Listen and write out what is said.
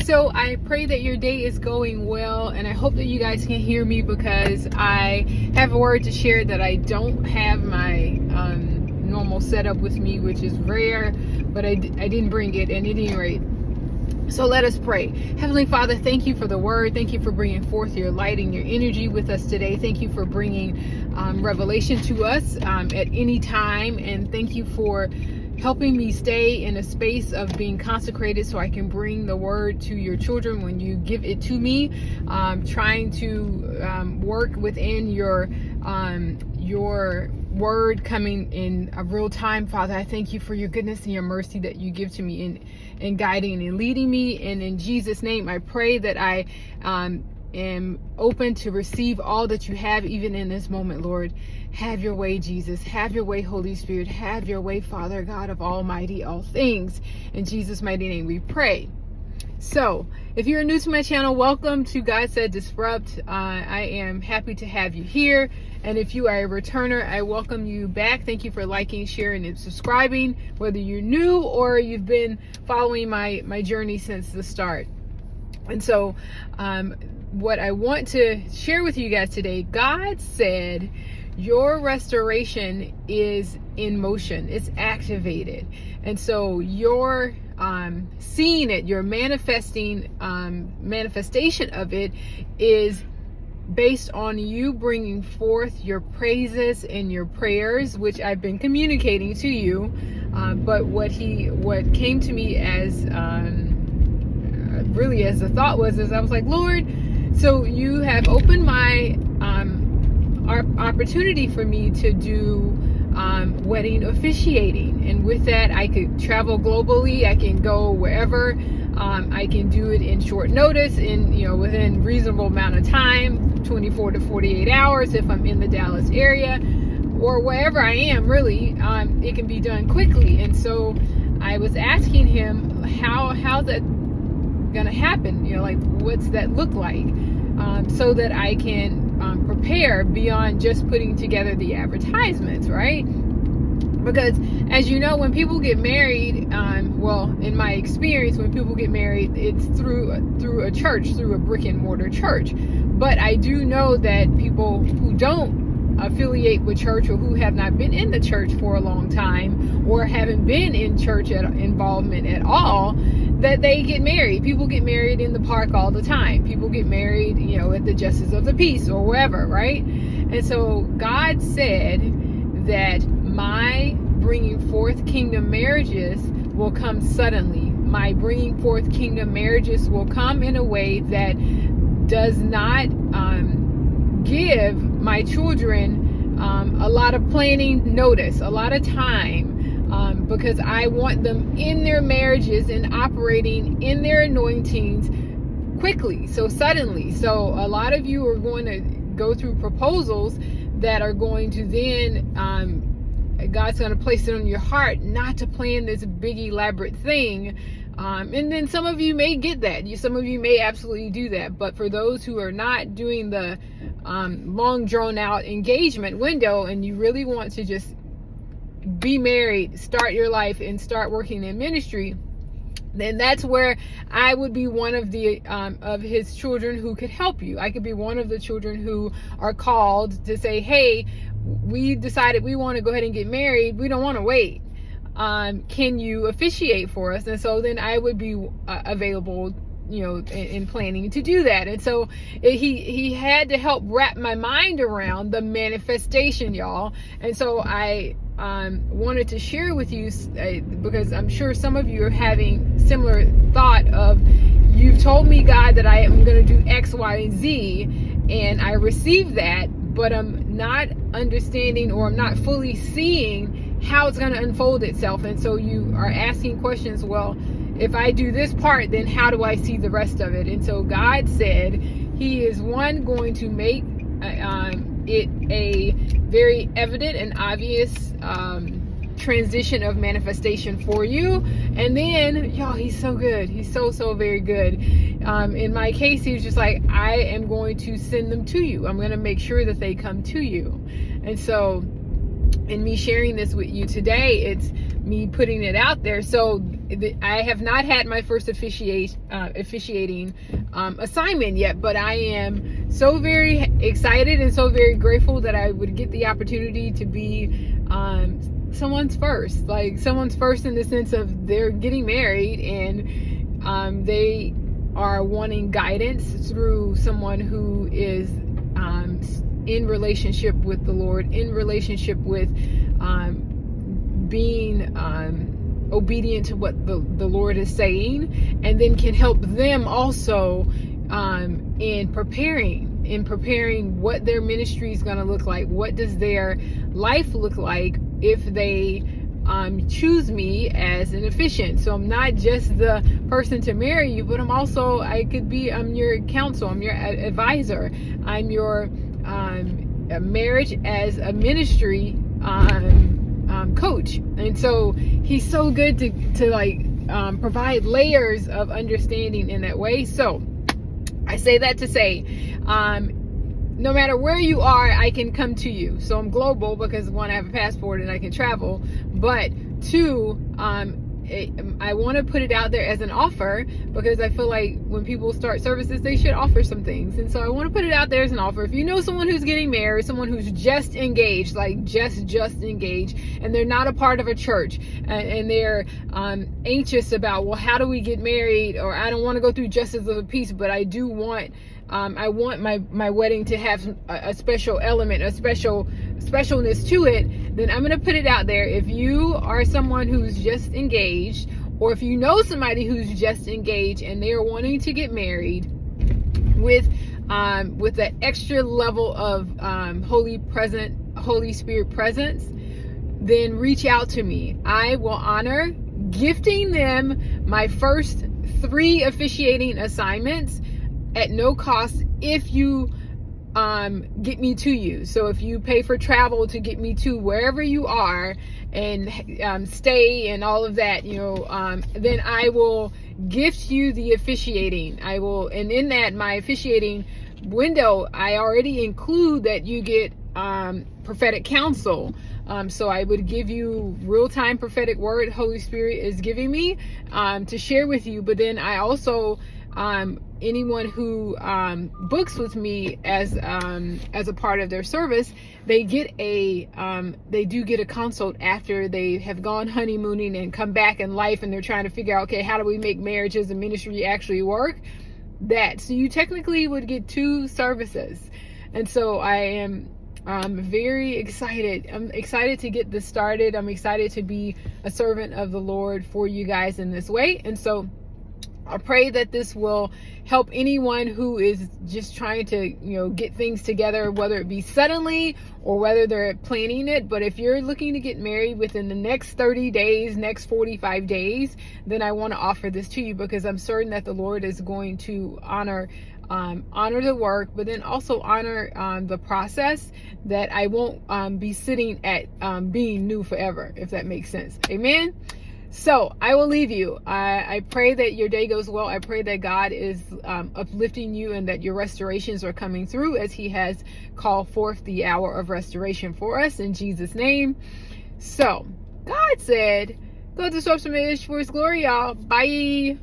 So I pray that your day is going well, and I hope that you guys can hear me because I have a word to share that I don't have my normal setup with me, which is rare, but I didn't bring it at any rate. So let us pray. Heavenly Father, thank you for the word. Thank you for bringing forth your light and your energy with us today. Thank you for bringing revelation to us at any time, and thank you for helping me stay in a space of being consecrated so I can bring the word to your children when you give it to me. Trying to work within your word coming in a real time. Father, I thank you for your goodness and your mercy that you give to me in guiding and leading me. And in Jesus' name, I pray that I am open to receive all that you have even in this moment, Lord. Have your way, Jesus. Have your way, Holy Spirit. Have your way, Father God of Almighty, all things. In Jesus' mighty name we pray. So, if you're new to my channel, welcome to God Said Disrupt. I am happy to have you here. And if you are a returner, I welcome you back. Thank you for liking, sharing, and subscribing, whether you're new or you've been following my journey since the start. And so, what I want to share with you guys today, God said, your restoration is in motion. It's activated. And so you're seeing it, your manifestation of it is based on you bringing forth your praises and your prayers, which I've been communicating to you. But what came to me as really as a thought was I was like, Lord, so you have opened my opportunity for me to do wedding officiating, and with that I could travel globally. I can go wherever. I can do it in short notice, within reasonable amount of time, 24 to 48 hours if I'm in the Dallas area or wherever I am. Really, it can be done quickly. And so I was asking him how's that gonna happen, what's that look like, so that I can prepare beyond just putting together the advertisements, right? Because as you know, when people get married, in my experience, when people get married, it's through a church, through a brick and mortar church. But I do know that people who don't affiliate with church, or who have not been in the church for a long time, or haven't been in church involvement at all, that they get married. People get married in the park all the time. People get married, at the Justice of the Peace or wherever, right? And so God said that my bringing forth kingdom marriages will come suddenly. My bringing forth kingdom marriages will come in a way that does not give my children a lot of planning notice, a lot of time, because I want them in their marriages and operating in their anointings quickly, so suddenly. So a lot of you are going to go through proposals that are going to then God's going to place it on your heart not to plan this big elaborate thing, and then some of you may get that. Some of you may absolutely do that. But for those who are not doing the long drawn out engagement window, and you really want to just be married, start your life, and start working in ministry, then that's where I would be one of the of his children who could help you. I could be one of the children who are called to say, hey, we decided we want to go ahead and get married. We don't want to wait. Can you officiate for us? And so then I would be available, in planning to do that. And so he had to help wrap my mind around the manifestation, y'all. And so I wanted to share with you, because I'm sure some of you are having similar thought of, you've told me, God, that I am going to do X, Y, and Z, and I received that, but I'm not understanding, or I'm not fully seeing how it's going to unfold itself. And so you are asking questions, well, if I do this part, then how do I see the rest of it? And so God said he is going to make it a very evident and obvious transition of manifestation for you. And then, y'all, he's so good. He's so very good. In my case, he was just like, I am going to send them to you. I'm going to make sure that they come to you. And so in me sharing this with you today, it's me putting it out there. So I have not had my first officiating assignment yet, but I am so very excited and so very grateful that I would get the opportunity to be someone's first in the sense of they're getting married, and they are wanting guidance through someone who is in relationship with the Lord, in relationship with being obedient to what the Lord is saying, and then can help them also in preparing what their ministry is going to look like. What does their life look like if they choose me as an officiant? So I'm not just the person to marry you, but I'm your counsel, I'm your advisor, I'm your marriage as a ministry coach. And so he's so good to provide layers of understanding in that way. So I say that to say, no matter where you are, I can come to you. So I'm global because, one, I have a passport and I can travel, but two, I want to put it out there as an offer, because I feel like when people start services, they should offer some things. And so I want to put it out there as an offer. If you know someone who's getting married, someone who's just engaged, just engaged, and they're not a part of a church, and they're anxious about, well, how do we get married? Or I don't want to go through justice of the peace, but I do want I want my wedding to have a special element, a specialness to it. Then I'm going to put it out there. If you are someone who's just engaged, or if you know somebody who's just engaged and they're wanting to get married with that extra level of Holy Spirit presence, then reach out to me. I will honor gifting them my first 3 officiating assignments at no cost if you get me to you. So if you pay for travel to get me to wherever you are, and stay and all of that, then I will gift you the officiating. I will, and in that, my officiating window, I already include that you get prophetic counsel. So I would give you real-time prophetic word Holy Spirit is giving me to share with you. But then I also, anyone who books with me as a part of their service, they do get a consult after they have gone honeymooning and come back in life, and they're trying to figure out, okay, how do we make marriages and ministry actually work? So you technically would get 2 services. And so I am very excited. I'm excited to get this started. I'm excited to be a servant of the Lord for you guys in this way. And so I pray that this will help anyone who is just trying to, get things together, whether it be suddenly or whether they're planning it. But if you're looking to get married within the next 30 days, next 45 days, then I want to offer this to you, because I'm certain that the Lord is going to honor the work, but then also honor the process, that I won't be sitting at being new forever, if that makes sense. Amen. So I will leave you. I pray that your day goes well. I pray that God is uplifting you, and that your restorations are coming through as he has called forth the hour of restoration for us, in Jesus' name. So God said, go disrupt some image for his glory, y'all. Bye.